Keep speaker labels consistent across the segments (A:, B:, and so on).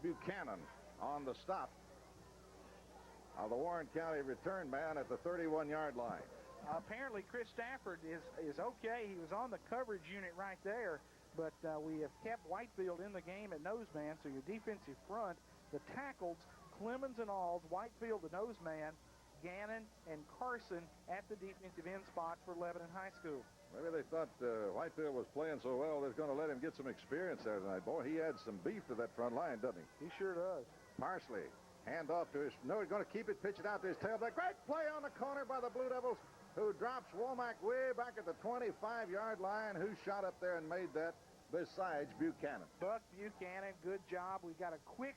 A: Buchanan on the stop of the Warren County return man at the 31-yard line.
B: Apparently, Chris Stafford is okay. He was on the coverage unit right there, but we have kept Whitefield in the game at nose man, so your defensive front, the tackles, Clemens and Alls, Whitefield the nose man, Gannon and Carson at the defensive end spots for Lebanon High School.
A: Maybe they thought Whitefield was playing so well they're going to let him get some experience there tonight. Boy, he adds some beef to that front line, doesn't he?
B: He sure does.
A: Parsley, hand off to his... No, he's going to keep it, pitch it out to his tailback. Great play on the corner by the Blue Devils, who drops Womack way back at the 25-yard line. Who shot up there and made that besides Buchanan?
B: Buck Buchanan, good job. We got a quick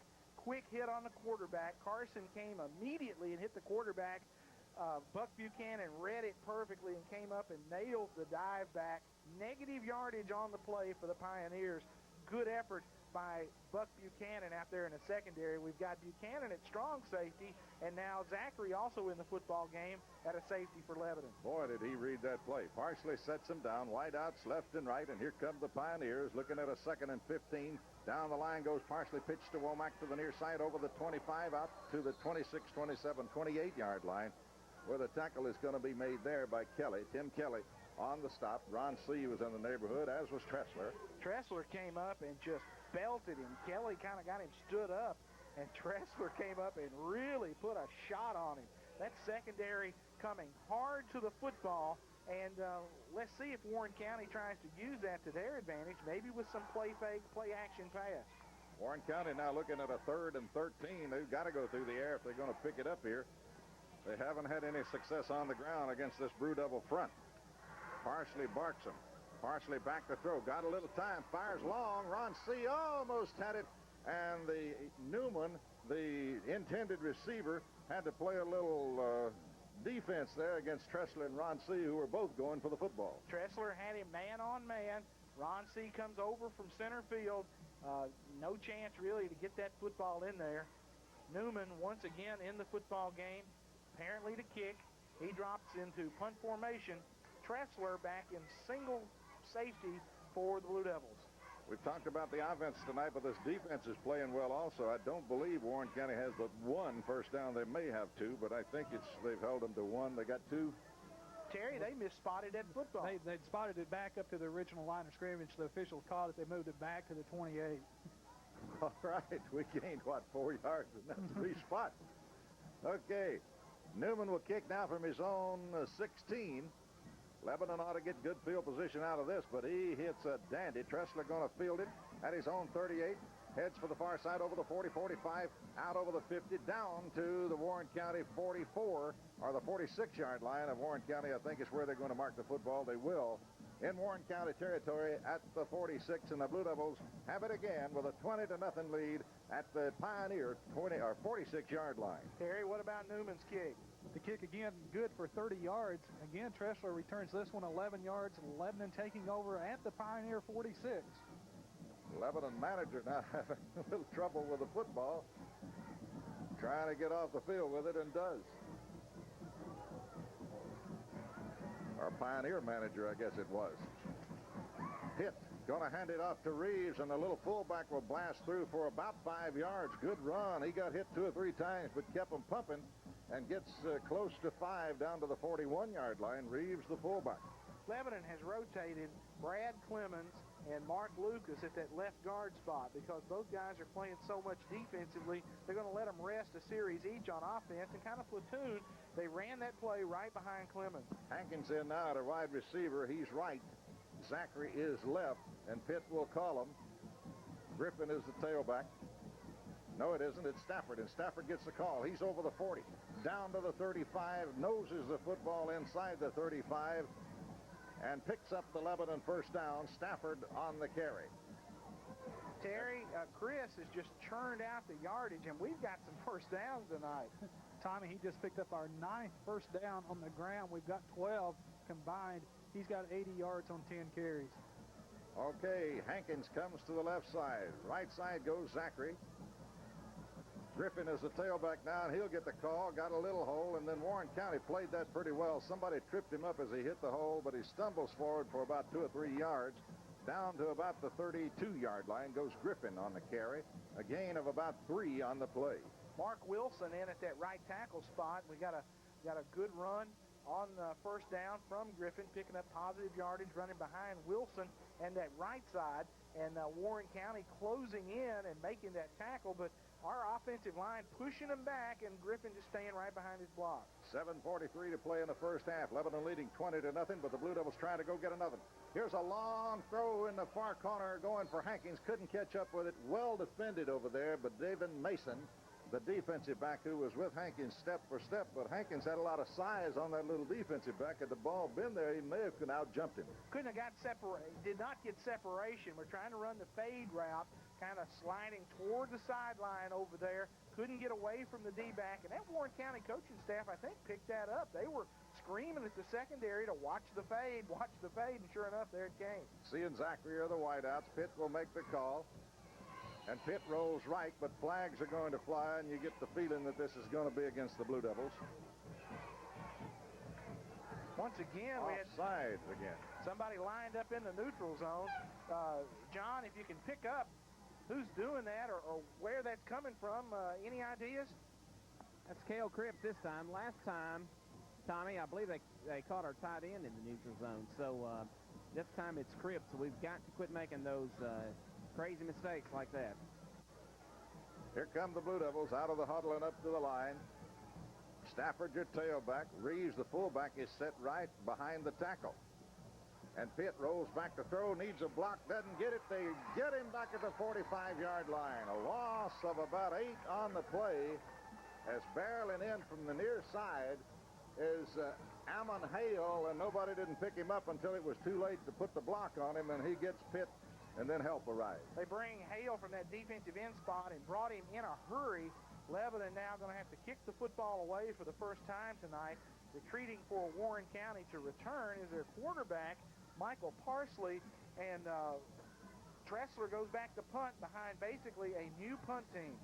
B: hit on the quarterback. Carson came immediately and hit the quarterback. Buck Buchanan read it perfectly and came up and nailed the dive back. Negative yardage on the play for the Pioneers. Good effort by Buck Buchanan out there in the secondary. We've got Buchanan at strong safety, and now Zachary also in the football game at a safety for Lebanon.
A: Boy, did he read that play. Parsley sets him down, wideouts left and right, and here come the Pioneers looking at a 2nd and 15. Down the line goes Parsley, pitch to Womack to the near side over the 25 out to the 26, 27, 28-yard line, where the tackle is going to be made there by Kelly. Tim Kelly on the stop. Ron C. was in the neighborhood, as was Tressler.
B: Tressler came up and just belted him. Kelly kind of got him stood up, and Tressler came up and really put a shot on him. That secondary coming hard to the football, and let's see if Warren County tries to use that to their advantage, maybe with some play fake, play action pass.
A: Warren County now looking at a 3rd and 13. They've got to go through the air if they're going to pick it up here. They haven't had any success on the ground against this Blue Devil front. Parsley barks him. Parsley back to throw. Got a little time. Fires long. Ron C. almost had it. And the Newman, the intended receiver, had to play a little defense there against Tressler and Ron C., who were both going for the football.
B: Tressler had him man on man. Ron C. comes over from center field. No chance really to get that football in there. Newman once again in the football game. Apparently to kick. He drops into punt formation. Tressler back in single safety for the Blue Devils.
A: We've talked about the offense tonight, but this defense is playing well also. I don't believe Warren County has but 1 first down. They may have 2, but I think they've held them to 1. They got 2.
B: Terry, they misspotted that football.
C: They'd spotted it back up to the original line of scrimmage. The officials called it. They moved it back to the 28.
A: All right. We gained, 4 yards in that 3 spot. Okay. Newman will kick now from his own 16. Lebanon ought to get good field position out of this, but he hits a dandy. Tressler going to field it at his own 38. Heads for the far side over the 40, 45, out over the 50, down to the Warren County 44, or the 46-yard line of Warren County, I think is where they're going to mark the football. They will. In Warren County territory at the 46, and the Blue Devils have it again with a 20-0 lead at the Pioneer 20 or 46-yard line.
B: Terry, what about Newman's kick?
C: The kick again good for 30 yards. Again, Tressler returns this one 11 yards. Lebanon taking over at the Pioneer 46.
A: Lebanon manager now having a little trouble with the football, trying to get off the field with it, and does. Our Pioneer manager, I guess it was. Hit. Going to hand it off to Reeves, and the little fullback will blast through for about 5 yards. Good run. He got hit 2 or 3 times, but kept him pumping and gets close to 5 down to the 41-yard line. Reeves, the fullback.
B: Lebanon has rotated Brad Clemens and Mark Lucas at that left guard spot because both guys are playing so much defensively. They're going to let them rest a series each on offense and kind of platoon. They ran that play right behind Clemens.
A: Hankins in now at a wide receiver. He's right. Zachary is left, and Pitt will call him. Griffin is the tailback. No, it isn't. It's Stafford, and Stafford gets the call. He's over the 40, down to the 35, noses the football inside the 35, and picks up the Lebanon first down. Stafford on the carry.
B: Terry, Chris has just churned out the yardage, and we've got some first downs tonight.
C: Tommy, he just picked up our 9th first down on the ground. We've got 12 combined. He's got 80 yards on 10 carries.
A: Okay, Hankins comes to the left side. Right side goes Zachary. Griffin is the tailback now, and he'll get the call. Got a little hole, and then Warren County played that pretty well. Somebody tripped him up as he hit the hole, but he stumbles forward for about 2 or 3 yards. Down to about the 32-yard line goes Griffin on the carry. A gain of about 3 on the play.
B: Mark Wilson in at that right tackle spot. We got a good run on first down from Griffin, picking up positive yardage, running behind Wilson and that right side, and Warren County closing in and making that tackle, but our offensive line pushing them back, and Griffin just staying right behind his block.
A: 7:43 to play in the first half. Lebanon leading 20-0, but the Blue Devils trying to go get another. Here's a long throw in the far corner going for Hankins. Couldn't catch up with it. Well defended over there, but David Mason, the defensive back who was with Hankins step for step, but Hankins had a lot of size on that little defensive back. Had the ball been there, he may have out-jumped him.
B: Couldn't have got did not get separation. We're trying to run the fade route, kind of sliding toward the sideline over there. Couldn't get away from the D-back, and that Warren County coaching staff, I think, picked that up. They were screaming at the secondary to watch the fade, and sure enough, there it came.
A: Seeing Zachary are the wideouts. Pitt will make the call. And Pitt rolls right, but flags are going to fly, and you get the feeling that this is going to be against the Blue Devils.
B: Once again, we had
A: offside again.
B: Somebody lined up in the neutral zone. John, if you can pick up who's doing that or where that's coming from, any ideas?
D: That's Cale Cripps this time. Last time, Tommy, I believe they caught our tight end in the neutral zone. So this time it's Cripps. So we've got to quit making those crazy mistakes like that.
A: Here come the Blue Devils out of the huddle and up to the line. Stafford, your tailback. Reeves, the fullback, is set right behind the tackle. And Pitt rolls back to throw, needs a block, doesn't get it. They get him back at the 45-yard line. A loss of about 8 on the play, as barreling in from the near side is Ammon Hale, and nobody didn't pick him up until it was too late to put the block on him, and he gets Pitt and then help arrive.
B: They bring Hale from that defensive end spot and brought him in a hurry. Lebanon now going to have to kick the football away for the first time tonight. Retreating for Warren County to return is their quarterback, Michael Parsley, and Tressler goes back to punt behind basically a new punt team.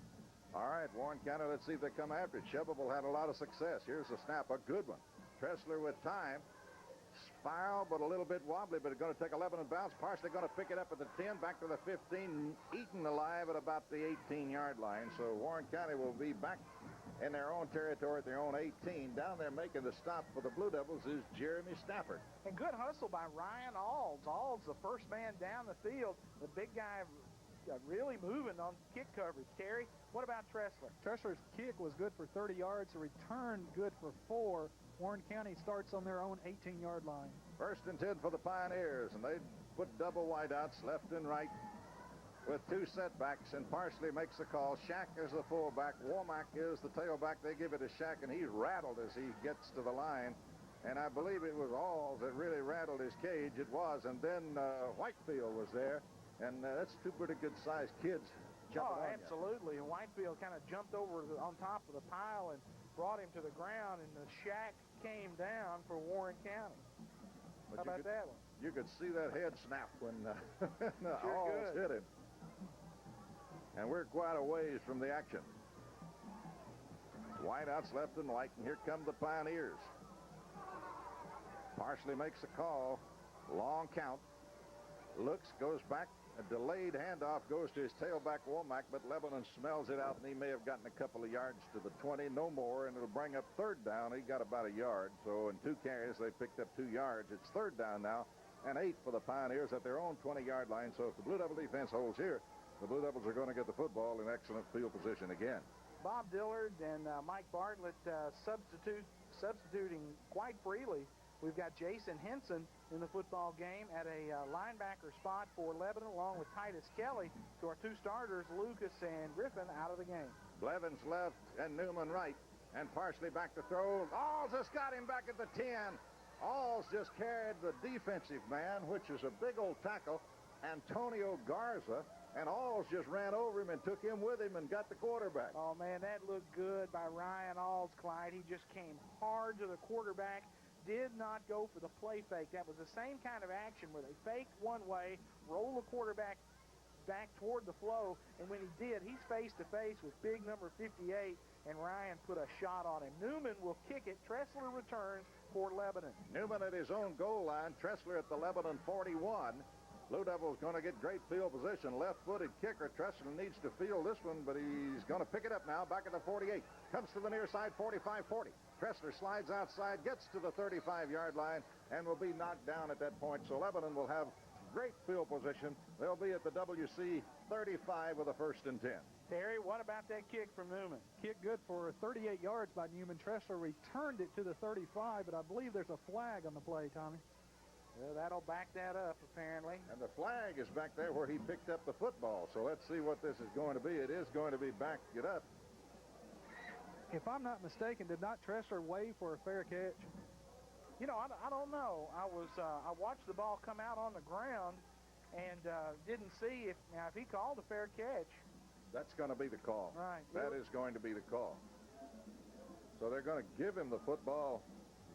A: All right, Warren County, let's see if they come after it. Chebable had a lot of success. Here's the snap, a good one. Tressler with time. Spiral, but a little bit wobbly, but it's going to take 11 and bounce. Parsley going to pick it up at the 10, back to the 15, eaten alive at about the 18-yard line. So Warren County will be back in their own territory at their own 18. Down there making the stop for the Blue Devils is Jeremy Stafford.
B: And good hustle by Ryan Alls. Alls, the first man down the field. The big guy really moving on kick coverage. Terry, what about Tressler?
C: Tressler's kick was good for 30 yards. The return good for 4. Warren County starts on their own 18-yard line.
A: 1st and 10 for the Pioneers, and they put double wideouts left and right with 2 setbacks, and Parsley makes the call. Shack is the fullback. Womack is the tailback. They give it to Shack, and he's rattled as he gets to the line. And I believe it was Alls that really rattled his cage. It was, and then Whitefield was there, and that's 2 pretty good-sized kids.
B: Oh, absolutely. And Whitefield kind of jumped over on top of the pile and brought him to the ground, and the Shack came down for Warren County. How about that one?
A: You could see that head snap when
B: sure
A: Alls hit him. And we're quite a ways from the action. Wideouts left and right, and here come the Pioneers. Parsley makes a call. Long count. Looks, goes back. A delayed handoff goes to his tailback, Womack, but Lebanon smells it out, and he may have gotten a couple of yards to the 20, no more, and it'll bring up 3rd down. He got about a yard, so in 2 carries, they picked up 2 yards. It's 3rd down now, and 8 for the Pioneers at their own 20-yard line. So if the Blue Devil defense holds here, the Blue Devils are going to get the football in excellent field position again.
B: Bob Dillard and Mike Bartlett substituting quite freely. We've got Jason Henson in the football game at a linebacker spot for Lebanon, along with Titus Kelly. To our 2 starters, Lucas and Griffin, out of the game.
A: Blevins left and Newman right, and Parsley back to throw. Alls just got him back at the 10. Alls just carried the defensive man, which is a big old tackle, Antonio Garza, and Alls just ran over him and took him with him and got the quarterback.
B: Oh, man, that looked good by Ryan Alls, Clyde. He just came hard to the quarterback. Did not go for the play fake. That was the same kind of action where they faked one way, roll the quarterback back toward the flow, and when he did, he's face-to-face with big number 58, and Ryan put a shot on him. Newman will kick it. Tressler returns for Lebanon.
A: Newman at his own goal line. Tressler at the Lebanon 41. Blue Devil's going to get great field position. Left-footed kicker. Tressler needs to field this one, but he's going to pick it up now. Back at the 48. Comes to the near side, 45-40. Tressler slides outside, gets to the 35-yard line, and will be knocked down at that point. So Lebanon will have great field position. They'll be at the WC 35 with a 1st and 10.
B: Terry, what about that kick from Newman?
C: Kick good for 38 yards by Newman. Tressler returned it to the 35, but I believe there's a flag on the play, Tommy.
B: Well, that'll back that up, apparently.
A: And the flag is back there where he picked up the football. So let's see what this is going to be. It is going to be backed it up.
C: If I'm not mistaken, did not Tressler wave for a fair catch?
B: You know, I don't know. I watched the ball come out on the ground and didn't see if he called a fair catch.
A: That's going to be the call.
B: Right.
A: That is going to be the call. So they're going to give him the football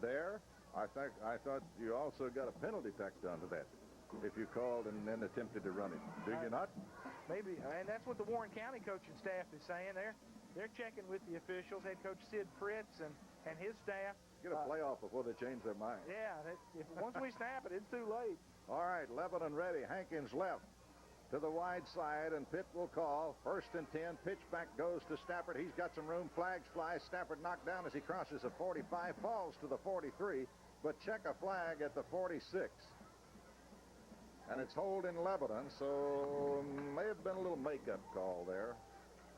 A: there. I thought you also got a penalty tacked onto that if you called and then attempted to run it. Do you not?
B: Maybe, and that's what the Warren County coaching staff is saying. They're checking with the officials. Head coach Sid Fritz and his staff.
A: Get a playoff before they change their mind.
B: Yeah, once we snap it, it's too late.
A: All right, Lebanon ready. Hankins left to the wide side, and Pitt will call. 1st and 10. Pitch back goes to Stafford. He's got some room. Flags fly. Stafford knocked down as he crosses the 45, falls to the 43, but check a flag at the 46. And it's holding Lebanon, so may have been a little makeup call there.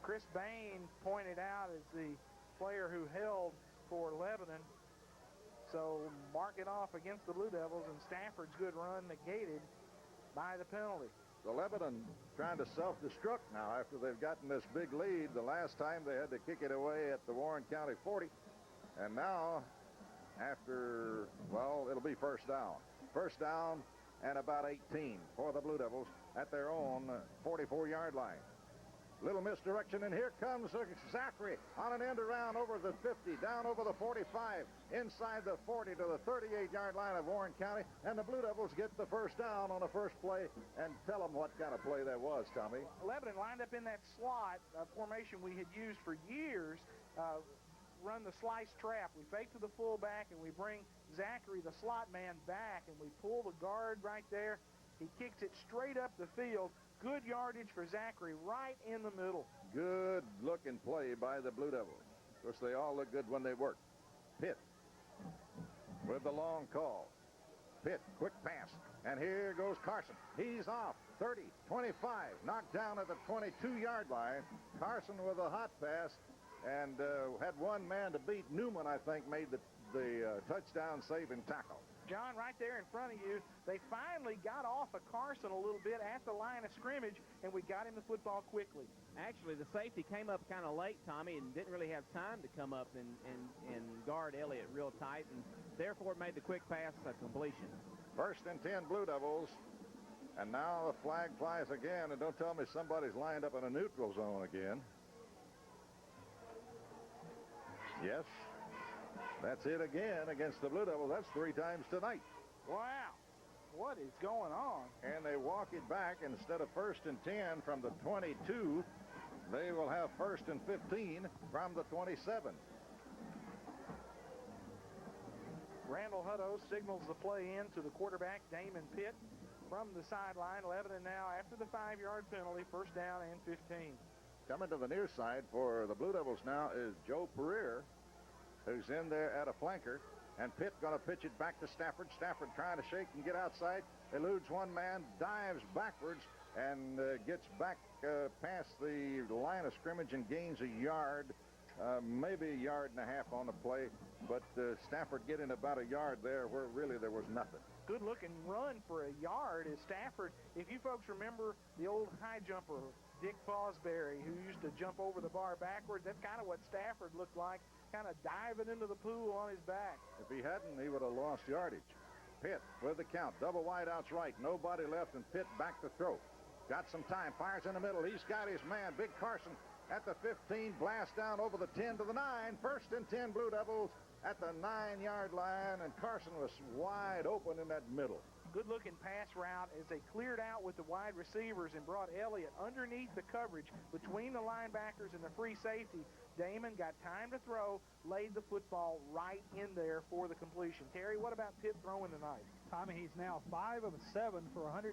B: Chris Bain pointed out as the player who held for Lebanon. So mark it off against the Blue Devils, and Stafford's good run negated by the penalty.
A: The Lebanon trying to self-destruct now after they've gotten this big lead. The last time they had to kick it away at the Warren County 40. And now, after, well, it'll be 1st down. 1st down and about 18 for the Blue Devils at their own 44-yard line. Little misdirection, and here comes Zachary on an end around over the 50, down over the 45, inside the 40 to the 38-yard line of Warren County, and the Blue Devils get the 1st down on the first play. And tell them what kind of play that was, Tommy.
B: Lebanon lined up in that slot formation we had used for years, run the slice trap. We fake to the fullback, and we bring Zachary, the slot man, back, and we pull the guard right there. He kicks it straight up the field. Good yardage for Zachary right in the middle.
A: Good looking play by the Blue Devils. Of course, they all look good when they work. Pitt with the long call. Pitt, quick pass. And here goes Carson. He's off. 30, 25, knocked down at the 22-yard line. Carson with a hot pass and had one man to beat. Newman, I think, made the touchdown saving tackle.
B: John, right there in front of you, they finally got off of Carson a little bit at the line of scrimmage, and we got him the football quickly.
D: Actually, the safety came up kind of late, Tommy, and didn't really have time to come up and guard Elliott real tight, and therefore made the quick pass a completion.
A: 1st and 10 Blue Devils, and now the flag flies again, and don't tell me somebody's lined up in a neutral zone again. Yes. That's it again against the Blue Devils. That's 3 times tonight.
B: Wow. What is going on?
A: And they walk it back. Instead of 1st and 10 from the 22, they will have 1st and 15 from the 27.
B: Randall Hutto signals the play in to the quarterback, Damon Pitt, from the sideline. Lebanon now, after the 5-yard penalty, 1st down and 15.
A: Coming to the near side for the Blue Devils now is Joe Pereira, who's in there at a flanker, and Pitt going to pitch it back to Stafford. Stafford trying to shake and get outside, eludes one man, dives backwards, and gets back past the line of scrimmage and gains a yard, maybe a yard and a half on the play, but Stafford getting about a yard there where really there was nothing.
B: Good-looking run for a yard is Stafford. If you folks remember the old high jumper, Dick Fosbury, who used to jump over the bar backwards, that's kind of what Stafford looked like, kind of diving into the pool on his back.
A: If he hadn't, he would have lost yardage. Pitt with the count. Double wideouts right. Nobody left, and Pitt back to throw. Got some time. Fires in the middle. He's got his man, Big Carson, at the 15. Blast down over the 10 to the 9. 1st and 10 Blue Devils at the 9-yard line, and Carson was wide open in that middle.
B: Good-looking pass route as they cleared out with the wide receivers and brought Elliott underneath the coverage between the linebackers and the free safety. Damon got time to throw, laid the football right in there for the completion. Terry, what about Pitt throwing tonight?
C: Tommy, he's now 5 of 7 for 100.